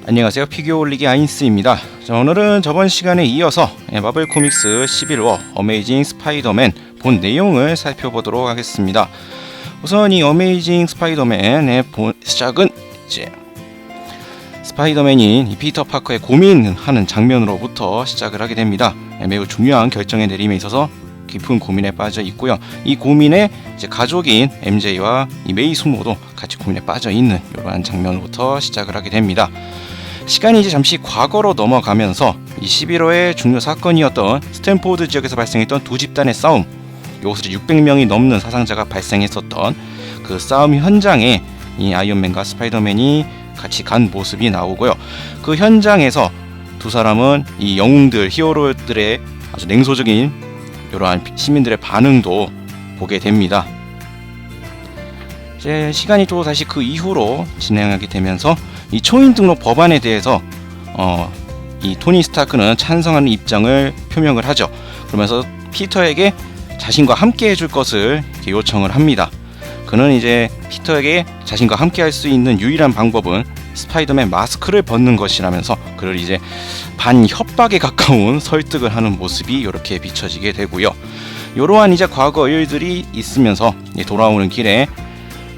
안녕하세요, 피규어 올리기 아인스입니다. 자, 오늘은 저번 시간에 이어서 마블 코믹스 11워 어메이징 스파이더맨 본 내용을 살펴보도록 하겠습니다. 우선 이 어메이징 스파이더맨의 시작은 이제 스파이더맨이 이 피터 파커의 고민하는 장면으로부터 시작을 하게 됩니다. 매우 중요한 결정의 내림에 있어서 깊은 고민에 빠져 있고요. 이 고민에 이제 가족인 MJ와 이 메이 숙모도 같이 고민에 빠져 있는 이러한 장면부터 시작을 하게 됩니다. 시간이 이제 잠시 과거로 넘어가면서 이 11호의 중요 사건이었던 스탠포드 지역에서 발생했던 두 집단의 싸움, 이곳에서 600명이 넘는 사상자가 발생했었던 그 싸움 현장에 이 아이언맨과 스파이더맨이 같이 간 모습이 나오고요. 그 현장에서 두 사람은 이 영웅들, 히어로들의 아주 냉소적인 이러한 시민들의 반응도 보게 됩니다. 이제 시간이 또 다시 그 이후로 진행하게 되면서 이 초인 등록 법안에 대해서 이 토니 스타크는 찬성하는 입장을 표명을 하죠. 그러면서 피터에게 자신과 함께 해줄 것을 요청을 합니다. 그는 이제 피터에게 자신과 함께 할 수 있는 유일한 방법은 스파이더맨 마스크를 벗는 것이라면서 그를 이제 반협박에 가까운 설득을 하는 모습이 이렇게 비춰지게 되고요. 이러한 이제 과거 일들이 있으면서 돌아오는 길에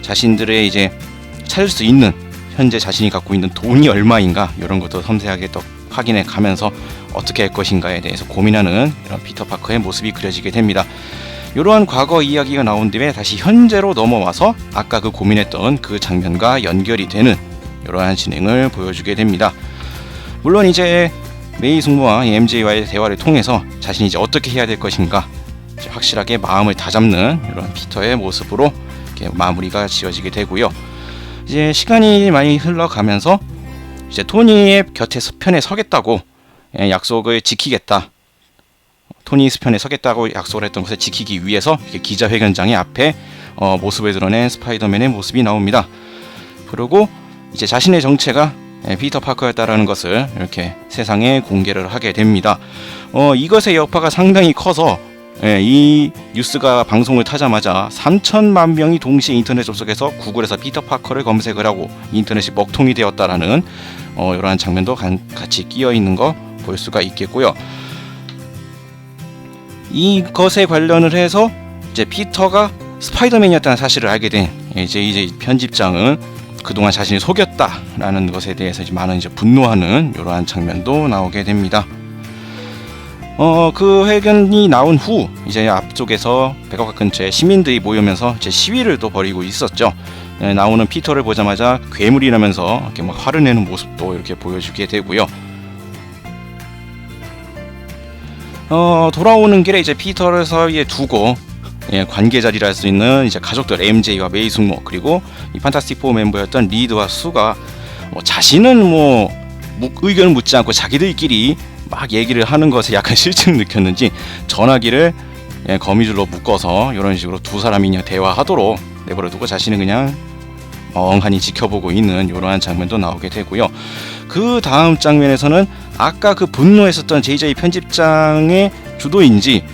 자신들의 이제 찾을 수 있는 현재 자신이 갖고 있는 돈이 얼마인가 이런 것도 섬세하게 또 확인해 가면서 어떻게 할 것인가에 대해서 고민하는 이런 피터 파커의 모습이 그려지게 됩니다. 이러한 과거 이야기가 나온 뒤에 다시 현재로 넘어와서 아까 그 고민했던 그 장면과 연결이 되는 이러한 진행을 보여주게 됩니다. 물론 이제 메이 숙모와 MJ와의 대화를 통해서 자신이 이제 어떻게 해야 될 것인가 이제 확실하게 마음을 다잡는 이런 피터의 모습으로 이렇게 마무리가 지어지게 되고요. 이제 시간이 많이 흘러가면서 이제 토니의 편에 서겠다고 약속을 지키겠다. 토니 편에 서겠다고 약속을 했던 것을 지키기 위해서 기자회견장의 앞에 모습을 드러낸 스파이더맨의 모습이 나옵니다. 그리고 이제 자신의 정체가 피터 파커였다라는 것을 이렇게 세상에 공개를 하게 됩니다. 이것의 여파가 상당히 커서 이 뉴스가 방송을 타자마자 3천만 명이 동시에 인터넷 접속해서 구글에서 피터 파커를 검색을 하고 인터넷이 먹통이 되었다라는 이러한 장면도 같이 끼어 있는 거 볼 수가 있겠고요. 이것에 관련을 해서 이제 피터가 스파이더맨이었다는 사실을 알게 된 이제 편집장은 그동안 자신이 속였다라는 것에 대해서 이제 많은 이제 분노하는 이러한 장면도 나오게 됩니다. 그 회견이 나온 후 이제 앞쪽에서 백악관 근처에 시민들이 모이면서 이제 시위를 또 벌이고 있었죠. 나오는 피터를 보자마자 괴물이라면서 이렇게 막 화를 내는 모습도 이렇게 보여주게 되고요. 돌아오는 길에 이제 피터를 사이에 두고 관계자리라 할 수 있는 이제 가족들 MJ와 메이 숙모 그리고 이 판타스틱 4 멤버였던 리드와 수가 자신은 의견을 묻지 않고 자기들끼리 막 얘기를 하는 것에 약간 실증을 느꼈는지 전화기를 거미줄로 묶어서 이런 식으로 두 사람이 그냥 대화하도록 내버려두고 자신은 그냥 멍하니 지켜보고 있는 이러한 장면도 나오게 되고요. 그 다음 장면에서는 아까 그 분노했었던 JJ 편집장의 주도인지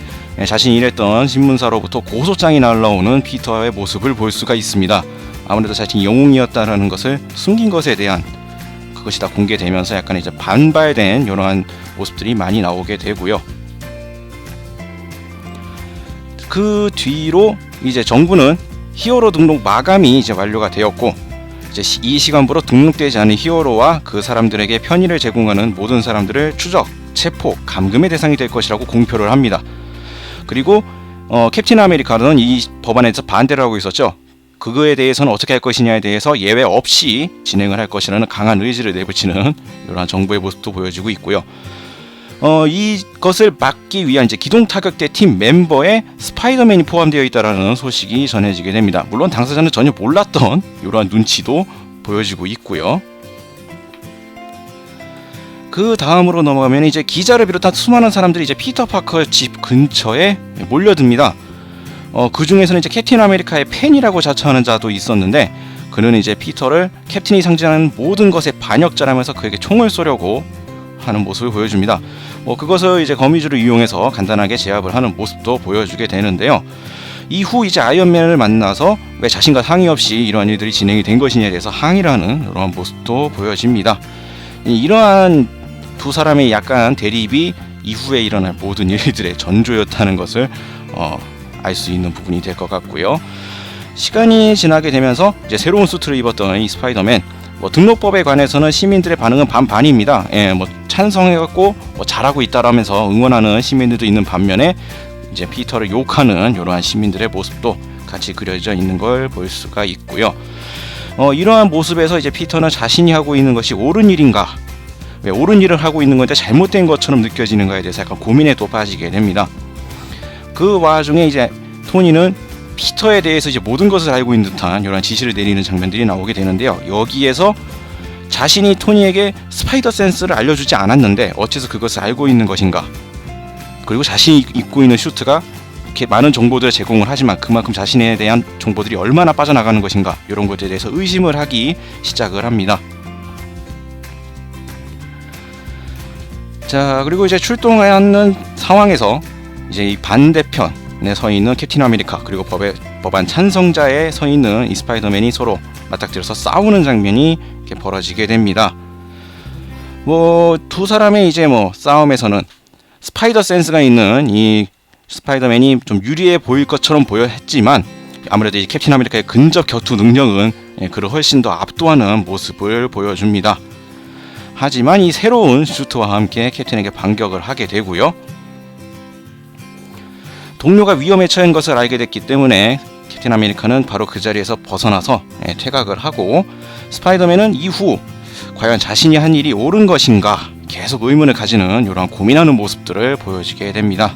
자신이 일했던 신문사로부터 고소장이 날라오는 피터의 모습을 볼 수가 있습니다. 아무래도 자신이 영웅이었다라는 것을 숨긴 것에 대한 그것이 다 공개되면서 약간 이제 반발된 이러한 모습들이 많이 나오게 되고요. 그 뒤로 이제 정부는 히어로 등록 마감이 이제 완료가 되었고 이제 이 시간부로 등록되지 않은 히어로와 그 사람들에게 편의를 제공하는 모든 사람들을 추적, 체포, 감금의 대상이 될 것이라고 공표를 합니다. 그리고 캡틴 아메리카는 이 법안에서 반대를 하고 있었죠. 그거에 대해서는 어떻게 할 것이냐에 대해서 예외 없이 진행을 할 것이라는 강한 의지를 내비치는 이러한 정부의 모습도 보여지고 있고요. 이것을 막기 위한 이제 기동 타격대 팀 멤버에 스파이더맨이 포함되어 있다라는 소식이 전해지게 됩니다. 물론 당사자는 전혀 몰랐던 이러한 눈치도 보여지고 있고요. 그 다음으로 넘어가면 이제 기자를 비롯한 수많은 사람들이 이제 피터 파커 집 근처에 몰려듭니다. 그 중에서는 이제 캡틴 아메리카의 팬이라고 자처하는 자도 있었는데 그는 이제 피터를 캡틴이 상징하는 모든 것의 반역자라면서 그에게 총을 쏘려고 하는 모습을 보여줍니다. 그것을 이제 거미줄을 이용해서 간단하게 제압을 하는 모습도 보여주게 되는데요. 이후 이제 아이언맨을 만나서 왜 자신과 상의 없이 이러한 일들이 진행이 된 것이냐에 대해서 항의를 하는 이러한 모습도 보여집니다. 이러한 두 사람의 약간 대립이 이후에 일어날 모든 일들의 전조였다는 것을 알 수 있는 부분이 될 것 같고요. 시간이 지나게 되면서 이제 새로운 수트를 입었던 이 스파이더맨, 등록법에 관해서는 시민들의 반응은 반반입니다. 찬성해갖고 잘하고 있다라면서 응원하는 시민들도 있는 반면에 이제 피터를 욕하는 이러한 시민들의 모습도 같이 그려져 있는 걸 볼 수가 있고요. 이러한 모습에서 이제 피터는 자신이 하고 있는 것이 옳은 일인가, 왜 옳은 일을 하고 있는 건데 잘못된 것처럼 느껴지는가에 대해서 약간 고민에 또 빠지게 됩니다. 그 와중에 이제 토니는 피터에 대해서 이제 모든 것을 알고 있는 듯한 이런 지시를 내리는 장면들이 나오게 되는데요. 여기에서 자신이 토니에게 스파이더 센스를 알려주지 않았는데 어째서 그것을 알고 있는 것인가, 그리고 자신이 입고 있는 슈트가 이렇게 많은 정보들을 제공을 하지만 그만큼 자신에 대한 정보들이 얼마나 빠져나가는 것인가, 이런 것에 대해서 의심을 하기 시작을 합니다. 자, 그리고 이제 출동하는 상황에서 이제 이 반대편에 서 있는 캡틴 아메리카, 그리고 법안 찬성자에 서 있는 이 스파이더맨이 서로 맞닥뜨려서 싸우는 장면이 이렇게 벌어지게 됩니다. 두 사람의 이제 싸움에서는 스파이더 센스가 있는 이 스파이더맨이 좀 유리해 보일 것처럼 보였지만 아무래도 이 캡틴 아메리카의 근접 격투 능력은 그를 훨씬 더 압도하는 모습을 보여줍니다. 하지만 이 새로운 슈트와 함께 캡틴에게 반격을 하게 되고요. 동료가 위험에 처한 것을 알게 됐기 때문에 캡틴 아메리카는 바로 그 자리에서 벗어나서 퇴각을 하고, 스파이더맨은 이후 과연 자신이 한 일이 옳은 것인가 계속 의문을 가지는 이런 고민하는 모습들을 보여주게 됩니다.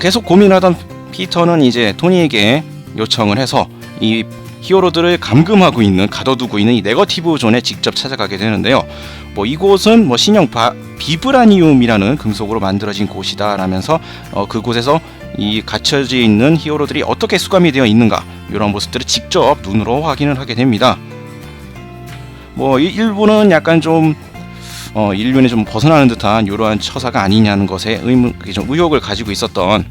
계속 고민하던 피터는 이제 토니에게 요청을 해서 이 히어로들을 감금하고 있는, 가둬두고 있는 이 네거티브 존에 직접 찾아가게 되는데요. 이곳은 신형 비브라니움이라는 금속으로 만들어진 곳이다 라면서 그곳에서 이 갇혀져 있는 히어로들이 어떻게 수감이 되어 있는가, 이런 모습들을 직접 눈으로 확인을 하게 됩니다. 일부는 약간 좀 인륜에 좀 벗어나는 듯한 이러한 처사가 아니냐는 것에 좀 의혹을 가지고 있었던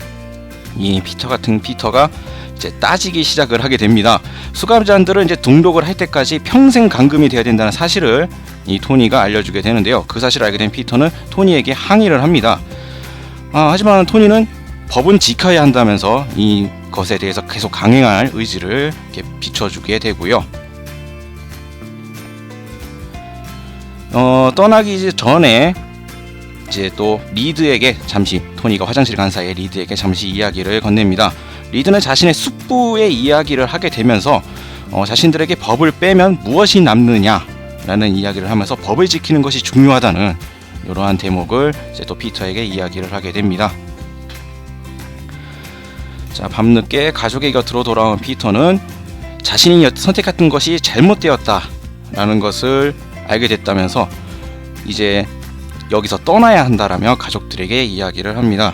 이 피터가 이제 따지기 시작을 하게 됩니다. 수감자들은 이제 등록을 할 때까지 평생 감금이 되어야 된다는 사실을 이 토니가 알려주게 되는데요. 그 사실을 알게 된 피터는 토니에게 항의를 합니다. 하지만 토니는 법은 지켜야 한다면서 이것에 대해서 계속 강행할 의지를 이렇게 비춰주게 되고요. 떠나기 전에 이제 또 리드에게 잠시, 토니가 화장실 간 사이에 리드에게 잠시 이야기를 건넵니다. 리드는 자신의 숙부의 이야기를 하게 되면서 자신들에게 법을 빼면 무엇이 남느냐라는 이야기를 하면서 법을 지키는 것이 중요하다는 이러한 대목을 이제 또 피터에게 이야기를 하게 됩니다. 자, 밤늦게 가족의 곁으로 돌아온 피터는 자신이 선택했던 것이 잘못되었다라는 것을 알게 됐다면서 이제 여기서 떠나야 한다라며 가족들에게 이야기를 합니다.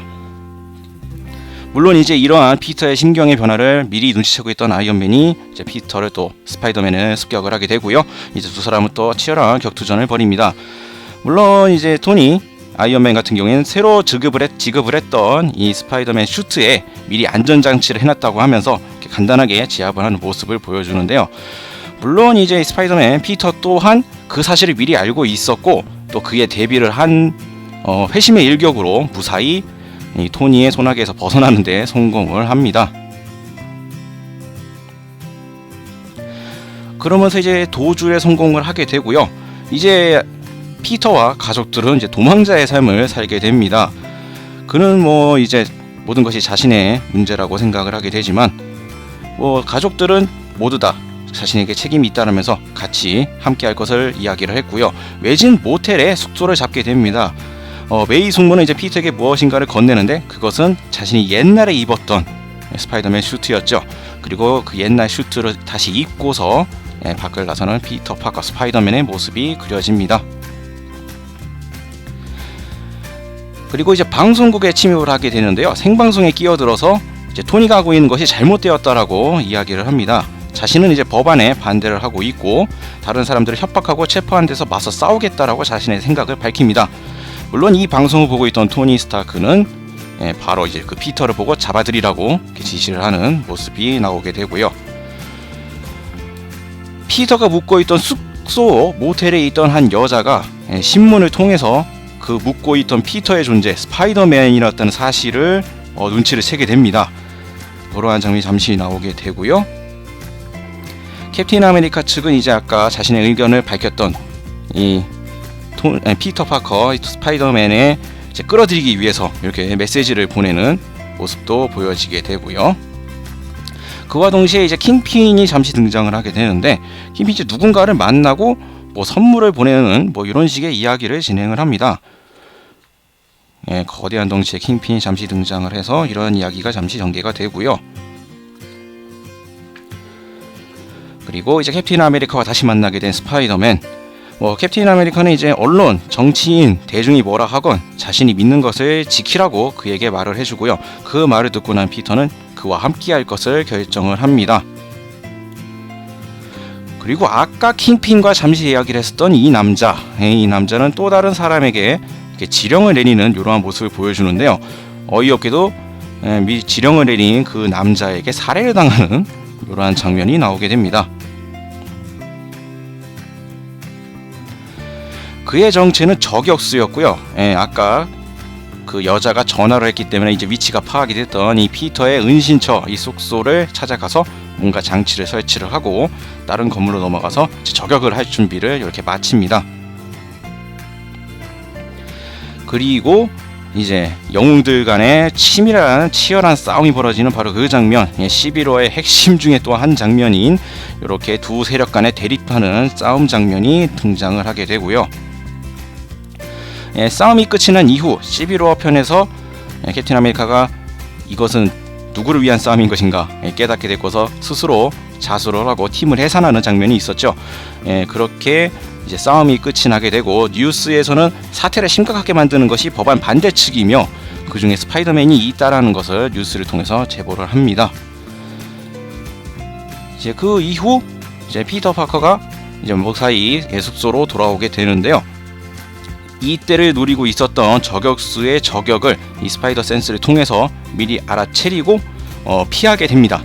물론 이제 이러한 피터의 심경의 변화를 미리 눈치채고 있던 아이언맨이 이제 피터를 또 스파이더맨을 습격을 하게 되고요. 이제 두 사람은 또 치열한 격투전을 벌입니다. 물론 이제 토니, 아이언맨 같은 경우에는 새로 지급을 했던 이 스파이더맨 슈트에 미리 안전장치를 해놨다고 하면서 이렇게 간단하게 제압을 하는 모습을 보여주는데요. 물론 이제 스파이더맨 피터 또한 그 사실을 미리 알고 있었고 또 그에 대비를 한 회심의 일격으로 무사히 이 토니의 소나기에서 벗어나는 데 성공을 합니다. 그러면서 이제 도주에 성공을 하게 되고요. 이제 피터와 가족들은 이제 도망자의 삶을 살게 됩니다. 그는 이제 모든 것이 자신의 문제라고 생각을 하게 되지만 가족들은 모두 다 자신에게 책임이 있다면서 같이 함께 할 것을 이야기를 했고요. 외진 모텔에 숙소를 잡게 됩니다. 메이 숙모는 이제 피터에게 무엇인가를 건네는데 그것은 자신이 옛날에 입었던 스파이더맨 슈트였죠. 그리고 그 옛날 슈트를 다시 입고서 밖을 나서는 피터 파커 스파이더맨의 모습이 그려집니다. 그리고 이제 방송국에 침입을 하게 되는데요. 생방송에 끼어들어서 이제 토니가 하고 있는 것이 잘못되었다라고 이야기를 합니다. 자신은 이제 법안에 반대를 하고 있고 다른 사람들을 협박하고 체포한 데서 맞서 싸우겠다라고 자신의 생각을 밝힙니다. 물론 이 방송을 보고 있던 토니 스타크는 바로 이제 그 피터를 보고 잡아들이라고 지시를 하는 모습이 나오게 되고요. 피터가 묵고 있던 숙소 모텔에 있던 한 여자가 신문을 통해서 그 묵고 있던 피터의 존재, 스파이더맨이었다는 사실을 눈치를 채게 됩니다. 그러한 장면이 잠시 나오게 되고요. 캡틴 아메리카 측은 이제 아까 자신의 의견을 밝혔던 이 피터 파커 스파이더맨에 이제 끌어들이기 위해서 이렇게 메시지를 보내는 모습도 보여지게 되고요. 그와 동시에 이제 킹핀이 잠시 등장을 하게 되는데, 킹핀이 이제 누군가를 만나고 뭐 선물을 보내는 뭐 이런 식의 이야기를 진행을 합니다. 거대한 덩치의 킹핀이 잠시 등장을 해서 이런 이야기가 잠시 전개가 되고요. 그리고 이제 캡틴 아메리카와 다시 만나게 된 스파이더맨. 캡틴 아메리카는 이제 언론, 정치인, 대중이 뭐라 하건 자신이 믿는 것을 지키라고 그에게 말을 해주고요. 그 말을 듣고 난 피터는 그와 함께할 것을 결정을 합니다. 그리고 아까 킹핀과 잠시 이야기를 했었던 이 남자는 또 다른 사람에게 이렇게 지령을 내리는 이러한 모습을 보여주는데요. 어이없게도 지령을 내린 그 남자에게 살해를 당하는 이러한 장면이 나오게 됩니다. 그의 정체는 저격수였고요. 아까 그 여자가 전화를 했기 때문에 이제 위치가 파악이 됐던 이 피터의 은신처, 이 숙소를 찾아가서 뭔가 장치를 설치를 하고 다른 건물로 넘어가서 저격을 할 준비를 이렇게 마칩니다. 그리고 이제 영웅들 간의 치열한 싸움이 벌어지는 바로 그 장면, 11호의 핵심 중에 또 한 장면인 이렇게 두 세력 간의 대립하는 싸움 장면이 등장을 하게 되고요. 싸움이 끝이 난 이후 11호 편에서 캡틴 아메리카가 이것은 누구를 위한 싸움인 것인가 깨닫게 되고서 스스로 자수를 하고 팀을 해산하는 장면이 있었죠. 그렇게 이제 싸움이 끝이 나게 되고, 뉴스에서는 사태를 심각하게 만드는 것이 법안 반대 측이며 그 중에 스파이더맨이 있다라는 것을 뉴스를 통해서 제보를 합니다. 이제 그 이후 이제 피터 파커가 이제 무사히 숙소로 돌아오게 되는데요. 이때를 노리고 있었던 저격수의 저격을 이 스파이더 센스를 통해서 미리 알아채리고 피하게 됩니다.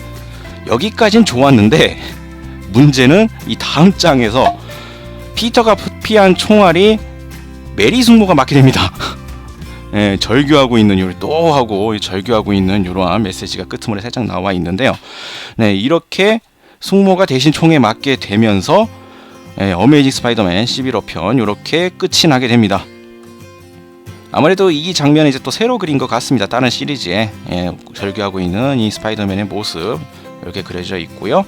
여기까진 좋았는데 문제는 이 다음 장에서 피터가 피한 총알이 메리 숙모가 맞게 됩니다. 절규하고 있는 또 하고 절규하고 있는 이러한 메시지가 끄트머리에 살짝 나와 있는데요. 이렇게 숙모가 대신 총에 맞게 되면서 어메이징 스파이더맨 11호 편 이렇게 끝이 나게 됩니다. 아무래도 이 장면이 이제 또 새로 그린 것 같습니다. 다른 시리즈에 절규하고 있는 이 스파이더맨의 모습 이렇게 그려져 있고요.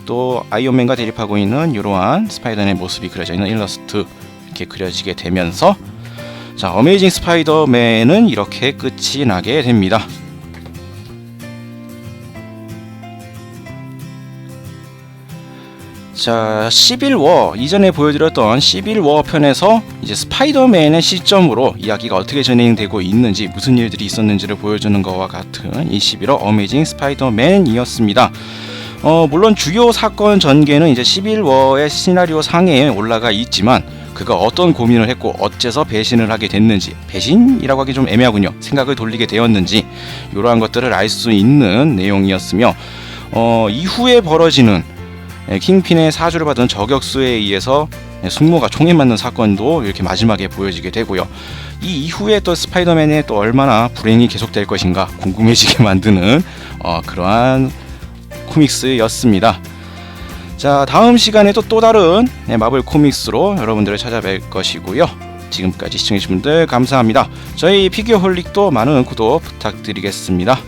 또 아이언맨과 대립하고 있는 이러한 스파이더맨의 모습이 그려져 있는 일러스트 이렇게 그려지게 되면서 자, 어메이징 스파이더맨은 이렇게 끝이 나게 됩니다. 자, 시빌워, 이전에 보여드렸던 시빌워 편에서 이제 스파이더맨의 시점으로 이야기가 어떻게 진행되고 있는지, 무슨 일들이 있었는지를 보여주는 것과 같은 이 11호 어메이징 스파이더맨이었습니다. 물론 주요 사건 전개는 이제 시빌워의 시나리오 상에 올라가 있지만 그가 어떤 고민을 했고 어째서 배신을 하게 됐는지, 배신이라고 하기 좀 애매하군요. 생각을 돌리게 되었는지 이러한 것들을 알 수 있는 내용이었으며, 이후에 벌어지는 킹핀의 사주를 받은 저격수에 의해서 숙모가 총에 맞는 사건도 이렇게 마지막에 보여지게 되고요. 이 이후에 또 스파이더맨의 또 얼마나 불행이 계속될 것인가 궁금해지게 만드는 그러한 코믹스였습니다. 자, 다음 시간에도 또 다른 마블 코믹스로 여러분들을 찾아뵐 것이고요. 지금까지 시청해주신 분들 감사합니다. 저희 피규어홀릭도 많은 구독 부탁드리겠습니다.